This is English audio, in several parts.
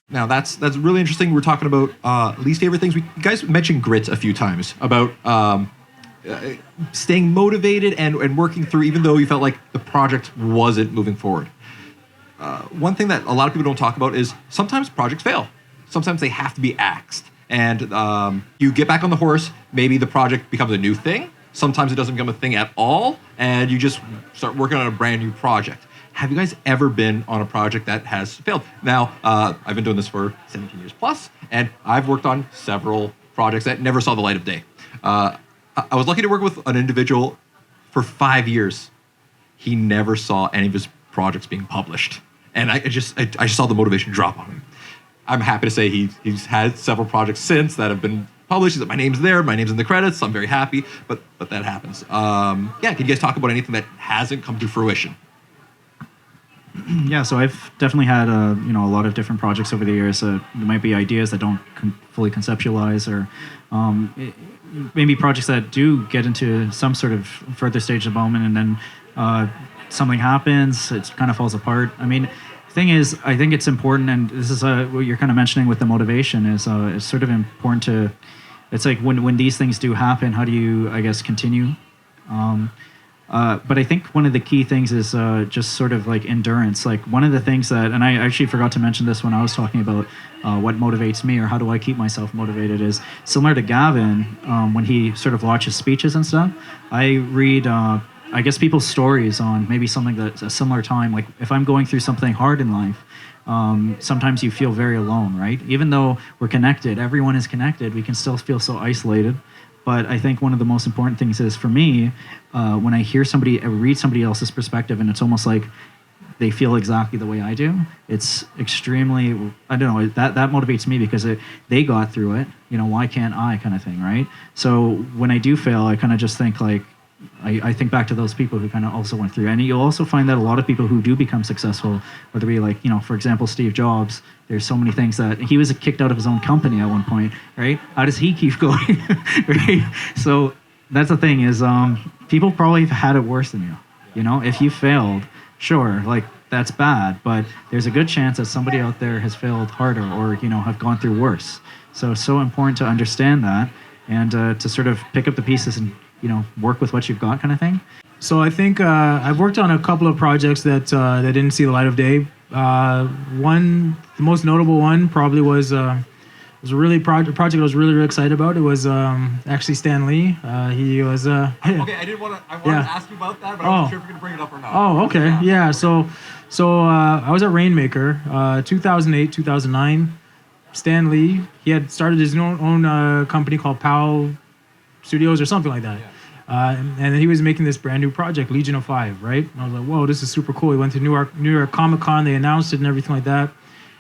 Now that's really interesting. We're talking about least favorite things. You guys mentioned grit a few times about staying motivated and working through, even though you felt like the project wasn't moving forward. One thing that a lot of people don't talk about is sometimes projects fail. Sometimes they have to be axed. And you get back on the horse, maybe the project becomes a new thing. Sometimes it doesn't become a thing at all, and you just start working on a brand new project. Have you guys ever been on a project that has failed? Now, I've been doing this for 17 years plus, and I've worked on several projects that never saw the light of day. I was lucky to work with an individual for 5 years. He never saw any of his projects being published. And I just saw the motivation drop on him. I'm happy to say he's had several projects since that have been published. My name's there, my name's in the credits. I'm very happy, but that happens. Can you guys talk about anything that hasn't come to fruition? Yeah, so I've definitely had a lot of different projects over the years. There might be ideas that don't fully conceptualize, or maybe projects that do get into some sort of further stage of development, and then something happens, it kind of falls apart. I mean, the thing is, I think it's important, and this is what you're kind of mentioning with the motivation, is it's sort of important to, it's like when these things do happen, how do you, I guess, continue? But I think one of the key things is just sort of like endurance. Like one of the things that, and I actually forgot to mention this when I was talking about what motivates me or how do I keep myself motivated, is similar to Gavin, when he sort of watches speeches and stuff, I read, I guess, people's stories on maybe something that's a similar time. Like if I'm going through something hard in life, sometimes you feel very alone, right? Even though we're connected, everyone is connected, we can still feel so isolated. But I think one of the most important things is, for me, when I hear read somebody else's perspective, and it's almost like they feel exactly the way I do, it's extremely, I don't know, that motivates me, because they got through it, why can't I, kind of thing, right? So when I do fail, I kind of just think like, I think back to those people who kind of also went through. And you'll also find that a lot of people who do become successful, whether it be like, for example, Steve Jobs, there's so many things that he was kicked out of his own company at one point, right? How does he keep going, right? So that's the thing is, people probably have had it worse than you. If you failed, sure, like that's bad, but there's a good chance that somebody out there has failed harder or, have gone through worse. So it's so important to understand that and to sort of pick up the pieces and, work with what you've got, kind of thing. So I think I've worked on a couple of projects that didn't see the light of day. The most notable one probably was a project I was really, really excited about. It was actually Stan Lee. He was. Okay, I wanted to ask you about that, but I'm not sure if you're going to bring it up or not. Oh, okay, yeah. So I was at Rainmaker, 2008, 2009. Stan Lee, he had started his own company called POW Studios or something like that. Yeah. And then he was making this brand new project, Legion of Five, right? And I was like, whoa, this is super cool. He went to New York Comic Con, they announced it and everything like that.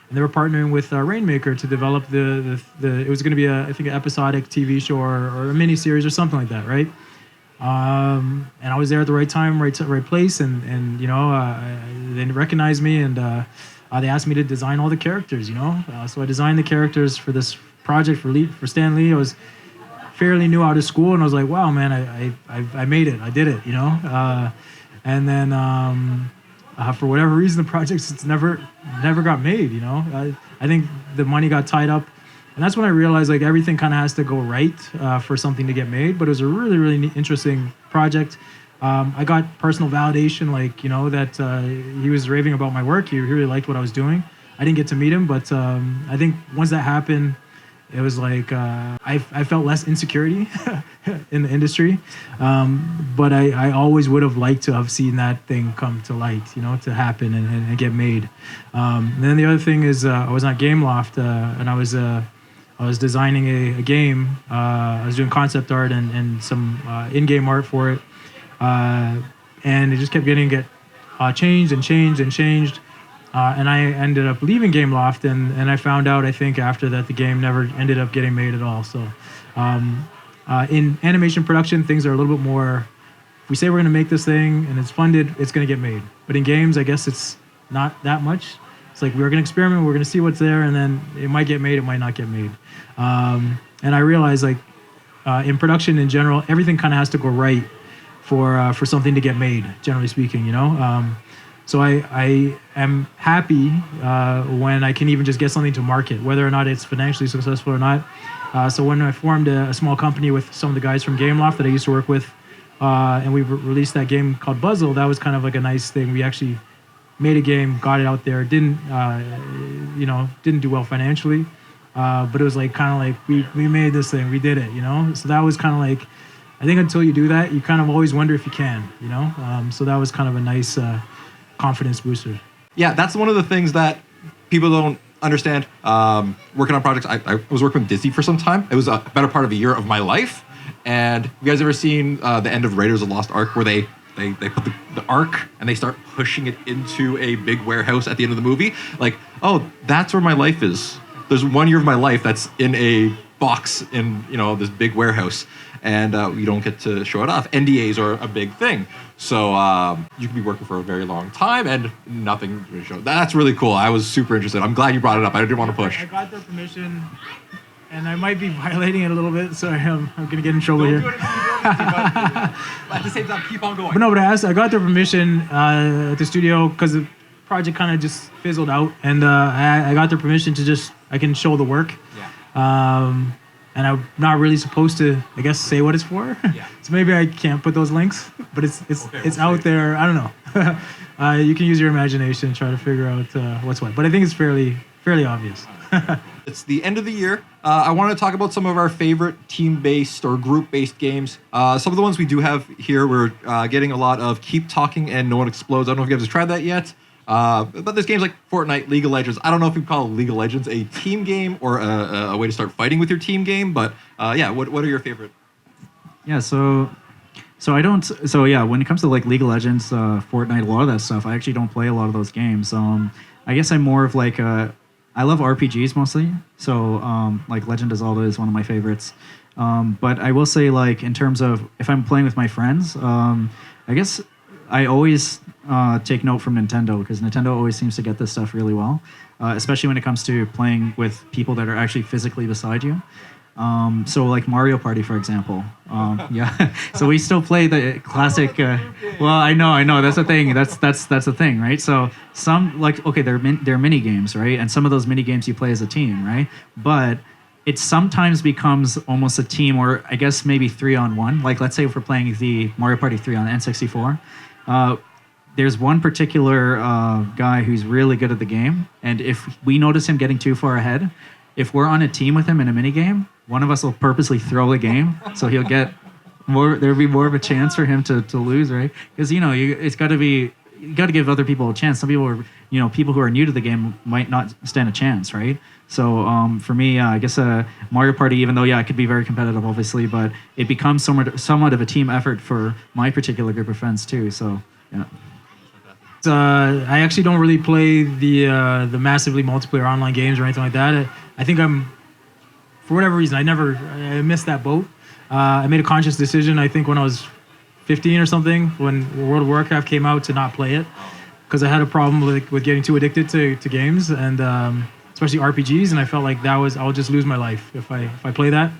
And they were partnering with Rainmaker to develop the it was going to be I think an episodic TV show or a mini series or something like that, right? And I was there at the right time, right place, and they recognized me, and they asked me to design all the characters, so I designed the characters for this project for Stan Lee. I was fairly new out of school, and I was like, wow, man, I made it, I did it, and then for whatever reason, the project never got made, I think the money got tied up, and that's when I realized like everything kind of has to go right for something to get made. But it was a really, really interesting project. I got personal validation, like, that he was raving about my work. He really liked what I was doing. I didn't get to meet him, but I think once that happened, it was like I felt less insecurity in the industry, but I always would have liked to have seen that thing come to light, to happen and get made. And then the other thing is I was at Gameloft, and I was designing a game. I was doing concept art and some in-game art for it, and it just kept changed and changed. And I ended up leaving Gameloft, and I found out, I think, after that the game never ended up getting made at all. So in animation production, things are a little bit more, if we say we're going to make this thing and it's funded, it's going to get made. But in games, I guess it's not that much. It's like we're going to experiment, we're going to see what's there, and then it might get made, it might not get made. And I realized, like, in production in general, everything kind of has to go right for something to get made, generally speaking, so I am happy when I can even just get something to market, whether or not it's financially successful or not. So when I formed a small company with some of the guys from Gameloft that I used to work with, and we released that game called Buzzle, that was kind of like a nice thing. We actually made a game, got it out there, didn't do well financially, but it was like kind of like we made this thing, we did it, So that was kind of like, I think until you do that, you kind of always wonder if you can, So that was kind of a nice confidence booster. Yeah, that's one of the things that people don't understand. Working on projects, I was working with Disney for some time. It was a better part of a year of my life. And you guys ever seen the end of Raiders of the Lost Ark where they put the Ark and they start pushing it into a big warehouse at the end of the movie? Like, oh, that's where my life is. There's 1 year of my life that's in a box in this big warehouse, and we don't get to show it off. NDAs are a big thing, so you can be working for a very long time and nothing to show. That's really cool. I was super interested. I'm glad you brought it up. I didn't want to push. I got their permission, and I might be violating it a little bit, so I'm gonna get in trouble here. At the same time, keep on going. But no, I got their permission at the studio because the project kind of just fizzled out, and I got their permission to I can show the work. Yeah. And I'm not really supposed to, I guess, say what it's for. Yeah. So maybe I can't put those links, but it's out there. I don't know. You can use your imagination and try to figure out what's what. But I think it's fairly obvious. It's the end of the year. I want to talk about some of our favorite team-based or group-based games. Some of the ones we do have here, we're getting a lot of Keep Talking and No One Explodes. I don't know if you guys have tried that yet. But there's games like Fortnite, League of Legends. I don't know if we call League of Legends a team game or a way to start fighting with your team game, but yeah, what are your favorite? Yeah, so I don't. So yeah, when it comes to like League of Legends, Fortnite, a lot of that stuff, I actually don't play a lot of those games. I guess I'm more of like I love RPGs mostly. So like Legend of Zelda is one of my favorites. But I will say like in terms of if I'm playing with my friends, I guess I always take note from Nintendo because Nintendo always seems to get this stuff really well, especially when it comes to playing with people that are actually physically beside you. So like Mario Party, for example. Yeah. So we still play the classic. Well, I know. That's the thing. That's the thing, right? So some like okay, they're mini games, right? And some of those mini games you play as a team, right? But it sometimes becomes almost a team, or I guess maybe 3-on-1. Like let's say if we're playing the Mario Party 3 on the N64. There's one particular guy who's really good at the game, and if we notice him getting too far ahead, if we're on a team with him in a mini game, one of us will purposely throw the game, so he'll get more. There'll be more of a chance for him to lose, right? Because it's got to be. You got to give other people a chance. Some people are, people who are new to the game might not stand a chance, right? So for me, I guess Mario Party, even though it could be very competitive, obviously, but it becomes somewhat of a team effort for my particular group of friends too. So yeah. I actually don't really play the massively multiplayer online games or anything like that. I think for whatever reason, I missed that boat. I made a conscious decision, I think when I was 15 or something, when World of Warcraft came out, to not play it because I had a problem with getting too addicted to games and especially RPGs, and I felt like I'll just lose my life if I play that.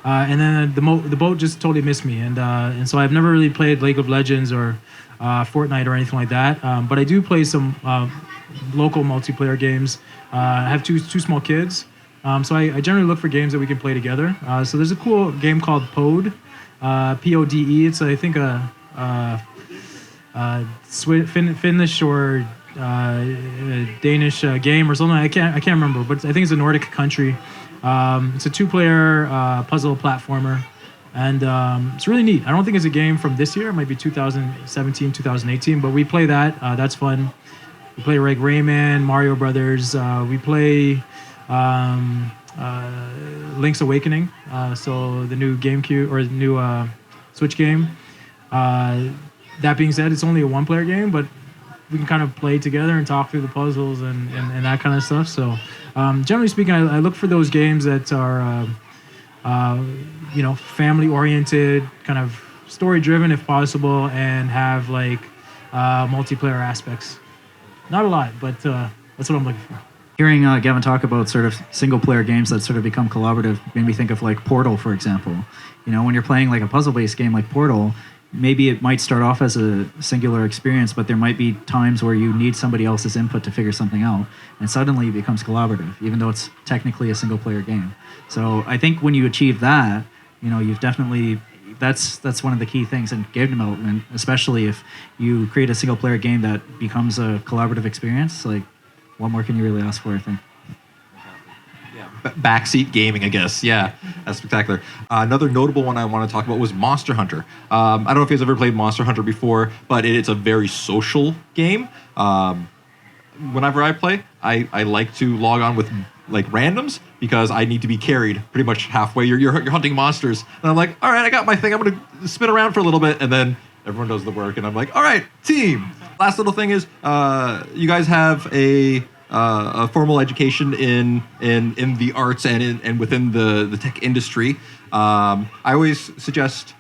And then the boat just totally missed me, and so I've never really played League of Legends or Fortnite or anything like that. But I do play some local multiplayer games. I have two small kids, so I generally look for games that we can play together. So there's a cool game called Pode, Pode. It's I think a Finnish or Danish game or something. I can't remember, but I think it's a Nordic country. It's a 2-player puzzle platformer, and it's really neat. I don't think it's a game from this year. It might be 2017, 2018, but we play that. That's fun. We play like Rayman, Mario Brothers. We play Link's Awakening, so the new GameCube or the new Switch game. That being said, it's only a 1-player game, but we can kind of play together and talk through the puzzles and that kind of stuff. So generally speaking, I look for those games that are family-oriented, kind of story-driven if possible, and have like multiplayer aspects. Not a lot, but that's what I'm looking for. Hearing Gavin talk about sort of single-player games that sort of become collaborative made me think of like Portal, for example. When you're playing like a puzzle-based game like Portal, maybe it might start off as a singular experience, but there might be times where you need somebody else's input to figure something out, and suddenly it becomes collaborative, even though it's technically a single player game. So I think when you achieve that, you've definitely, that's one of the key things in game development, especially if you create a single player game that becomes a collaborative experience. Like, what more can you really ask for, I think? Backseat gaming, I guess. Yeah, that's spectacular. Another notable one I want to talk about was Monster Hunter. I don't know if you guys ever played Monster Hunter before, but it's a very social game. Whenever I play, I like to log on with like randoms because I need to be carried pretty much halfway. You're hunting monsters, and I'm like, all right, I got my thing. I'm gonna spin around for a little bit, and then everyone does the work, and I'm like, all right, team. Last little thing is, you guys have a formal education in the arts and within the tech industry. I always suggest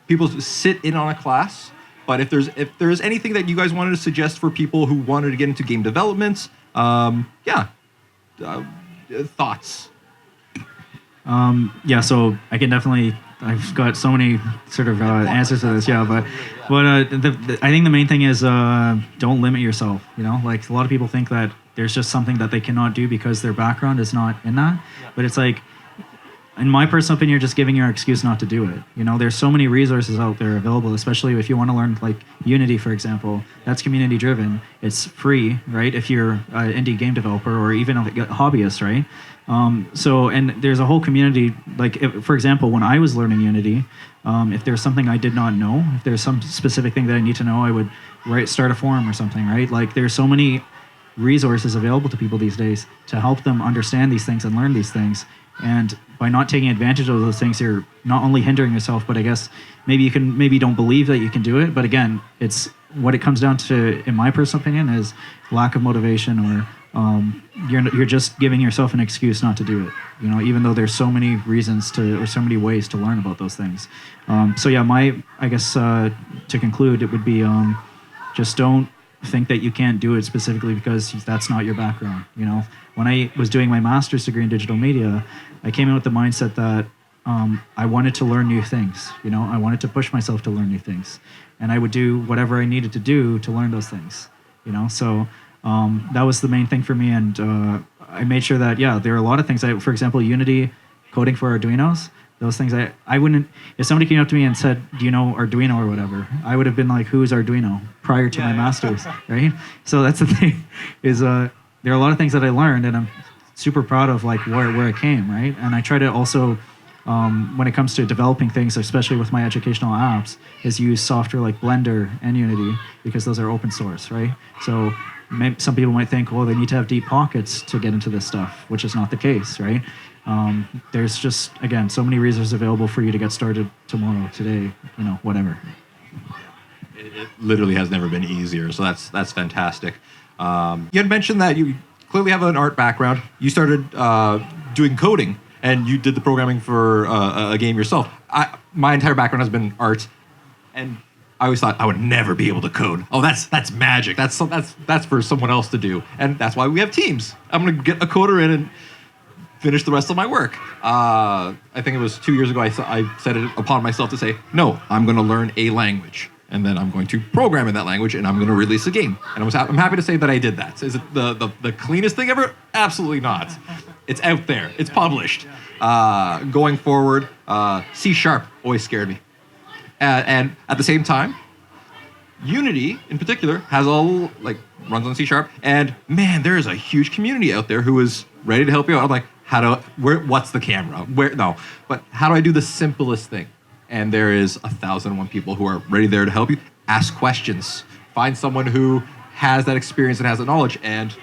people sit in on a class. But if there's anything that you guys wanted to suggest for people who wanted to get into game development, thoughts. So I can definitely. I've got so many sort of answers to this. Yeah, but I think the main thing is don't limit yourself. Like a lot of people think that there's just something that they cannot do because their background is not in that. Yeah. But it's like, in my personal opinion, you're just giving your excuse not to do it. There's so many resources out there available, especially if you want to learn like Unity, for example. That's community driven. It's free, right? If you're an indie game developer or even a hobbyist, right? And there's a whole community. Like, for example, when I was learning Unity, if there's something I did not know, if there's some specific thing that I need to know, I would start a forum or something, right? Like, there's so many resources available to people these days to help them understand these things and learn these things. And by not taking advantage of those things, you're not only hindering yourself, but I guess maybe you don't believe that you can do it. But again, it's what it comes down to, in my personal opinion, is lack of motivation, or you're just giving yourself an excuse not to do it. Even though there's so many reasons or so many ways to learn about those things. To conclude, it would be just don't think that you can't do it specifically because that's not your background. When I was doing my master's degree in digital media, I came in with the mindset that I wanted to learn new things. I wanted to push myself to learn new things, and I would do whatever I needed to do to learn those things. So that was the main thing for me, and I made sure that there are a lot of things. For example, Unity, coding for Arduinos. Those things I wouldn't. If somebody came up to me and said, "Do you know Arduino or whatever?" I would have been like, "Who's Arduino?" prior to my master's, right? So that's the thing. Is there are a lot of things that I learned, and I'm super proud of like where I came, right? And I try to also, when it comes to developing things, especially with my educational apps, is use software like Blender and Unity because those are open source, right? So some people might think, well, they need to have deep pockets to get into this stuff, which is not the case, right? There's just, again, so many resources available for you to get started tomorrow, today, whatever. It literally has never been easier, so that's fantastic. You had mentioned that you clearly have an art background. You started doing coding, and you did the programming for a game yourself. My entire background has been art, and I always thought I would never be able to code. Oh, that's magic. That's for someone else to do, and that's why we have teams. I'm gonna get a coder in and finish the rest of my work. I think it was 2 years ago I set it upon myself to say, no, I'm going to learn a language, and then I'm going to program in that language, and I'm going to release a game. And I'm happy to say that I did that. Is it the cleanest thing ever? Absolutely not. It's out there. It's published. Going forward, C# always scared me. And at the same time, Unity in particular runs on C#, and man, there is a huge community out there who is ready to help you out. I'm like, what's the camera? But how do I do the simplest thing? And there is 1,001 people who are ready there to help you. Ask questions. Find someone who has that experience and has that knowledge, and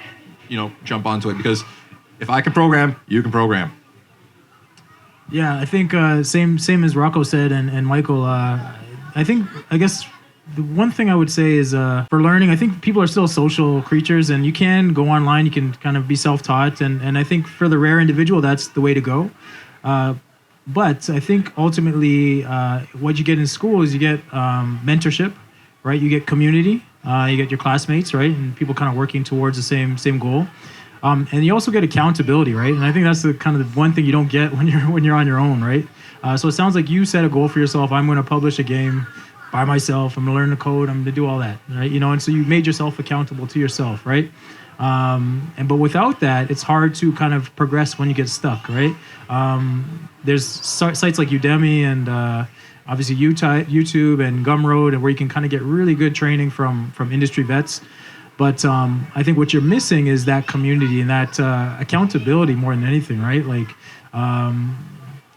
jump onto it, because if I can program, you can program. Yeah, I think same as Rocco said and Michael. I guess the one thing I would say is for learning, I think people are still social creatures, and you can go online, you can kind of be self-taught, and I think for the rare individual, that's the way to go. But I think ultimately what you get in school is you get mentorship, right? You get community, you get your classmates, right? And people kind of working towards the same goal. And you also get accountability, right? And I think that's the kind of the one thing you don't get when you're on your own, right? So it sounds like you set a goal for yourself. I'm going to publish a game by myself. I'm going to learn the code. I'm going to do all that, right? And so you made yourself accountable to yourself, right? But without that, it's hard to kind of progress when you get stuck, right? There's sites like Udemy and obviously YouTube and Gumroad, and where you can kind of get really good training from industry vets. But I think what you're missing is that community and that accountability more than anything, right? Like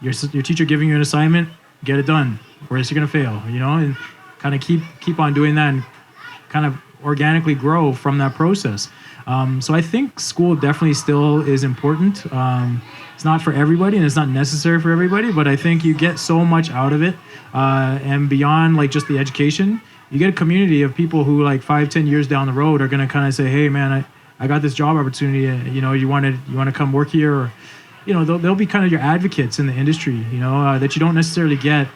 your teacher giving you an assignment, get it done, or else you're gonna fail, and kind of keep on doing that and kind of organically grow from that process. So I think school definitely still is important. It's not for everybody and it's not necessary for everybody, but I think you get so much out of it. And beyond like just the education, you get a community of people who like 5-10 years down the road are going to kind of say, hey man, I got this job opportunity. You want to come work here, or, they'll be kind of your advocates in the industry, that you don't necessarily get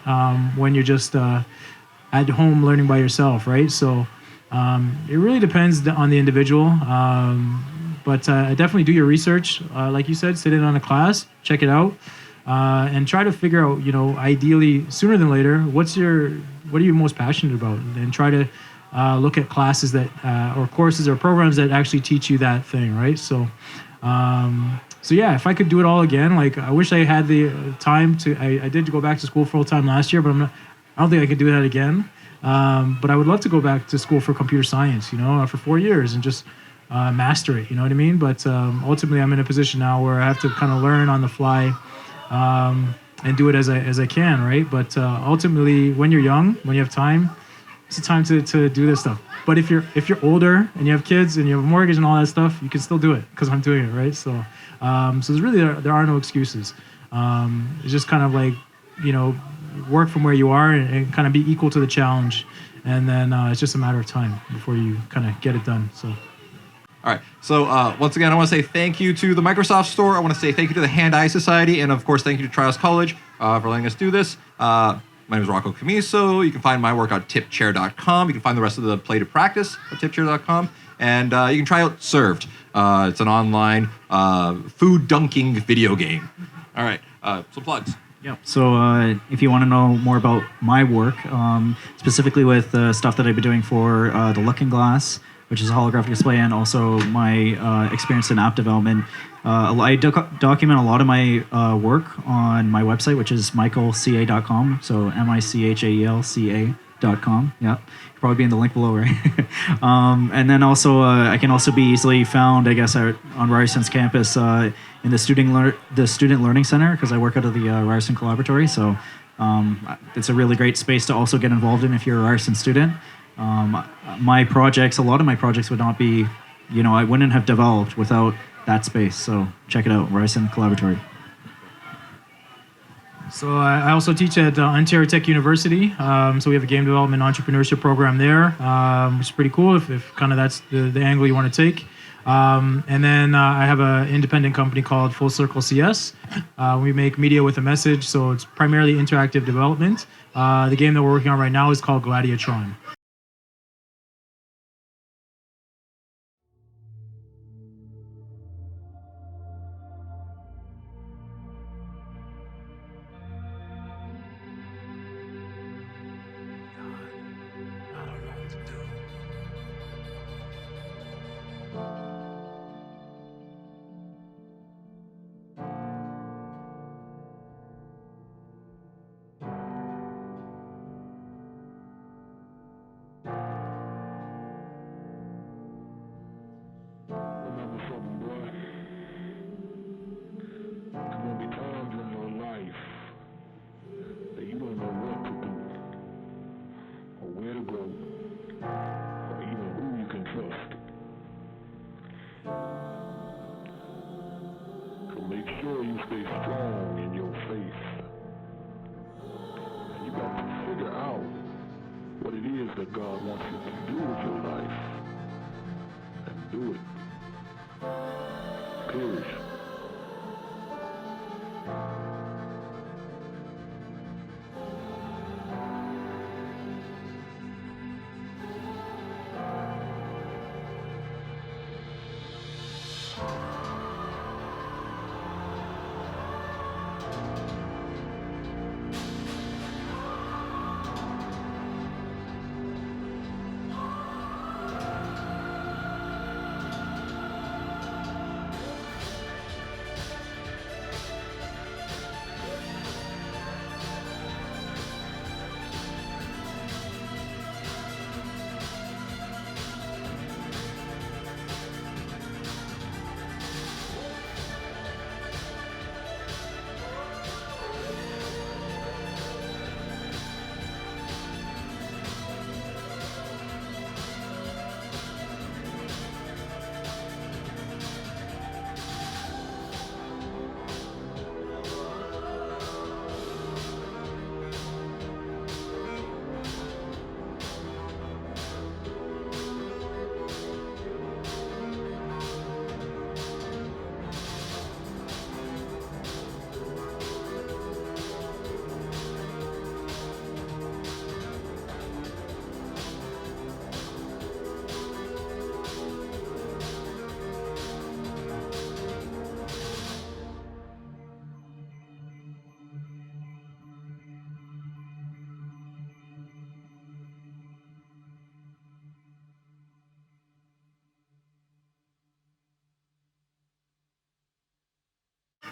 when you're just at home learning by yourself. Right. So it really depends on the individual. But definitely do your research. Like you said, sit in on a class, check it out, and try to figure out, ideally sooner than later, what are you most passionate about, and try to look at classes that or courses or programs that actually teach you that thing, right? So yeah, if I could do it all again, like I wish I had the time to. I did go back to school full time last year, but I don't think I could do that again. But I would love to go back to school for computer science, for 4 years and just master it, you know what I mean? But ultimately, I'm in a position now where I have to kind of learn on the fly and do it as I can, right? But ultimately, when you're young, when you have time, it's the time to do this stuff. But if you're older and you have kids and you have a mortgage and all that stuff, you can still do it because I'm doing it, right? So there's really there are no excuses. It's just kind of like work from where you are and kind of be equal to the challenge, and then it's just a matter of time before you kind of get it done. So. All right. So once again, I want to say thank you to the Microsoft Store. I want to say thank you to the Hand-Eye Society. And, of course, thank you to Trials College for letting us do this. My name is Rocco Camiso. You can find my work on tipchair.com. You can find the rest of the Play to Practice at tipchair.com. And you can try out Served. It's an online food dunking video game. All right. Some plugs. Yeah. So if you want to know more about my work, specifically with the stuff that I've been doing for the Looking Glass, which is a holographic display, and also my experience in app development. I document a lot of my work on my website, which is michaelca.com. So michaelca.com. Yeah, probably be in the link below, right? And then also, I can also be easily found, I guess, on Ryerson's campus in the Student Learning Center, because I work out of the Ryerson Collaboratory. So it's a really great space to also get involved in if you're a Ryerson student. A lot of my projects would not be, I wouldn't have developed without that space. So check it out, Ryerson Collaboratory. So I also teach at Ontario Tech University. So we have a game development entrepreneurship program there, which is pretty cool if kind of that's the angle you want to take. And then I have an independent company called Full Circle CS. We make media with a message, so it's primarily interactive development. The game that we're working on right now is called Gladiatron. Make sure you stay strong in your faith. And you got to figure out what it is that God wants you to do with your life. And do it. Period.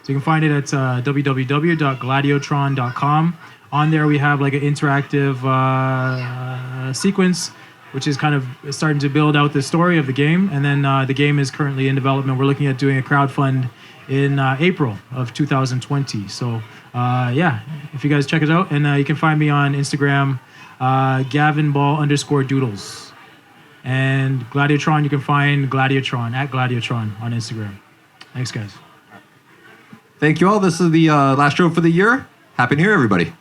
So you can find it at www.gladiotron.com. On there, we have like an interactive sequence, which is kind of starting to build out the story of the game. And then the game is currently in development. We're looking at doing a crowdfund in April of 2020. So yeah, if you guys check it out, and you can find me on Instagram, Gavin Ball _doodles. And Gladiotron, you can find Gladiotron at Gladiotron on Instagram. Thanks, guys. Thank you all. This is the last show for the year. Happy New Year, everybody.